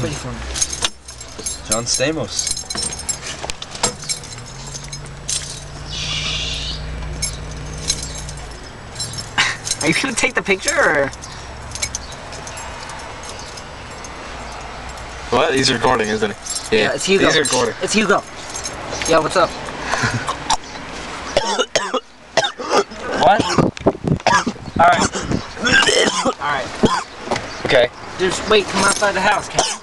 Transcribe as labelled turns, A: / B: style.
A: Ready for me.
B: John Stamos.
A: Are you gonna take the picture or?
C: What? He's recording, isn't he?
A: Yeah, it's Hugo.
C: He's recording.
A: It's Hugo. Yo, what's up? What? Alright. Alright.
B: Okay.
A: Just wait, come outside the house, Ken.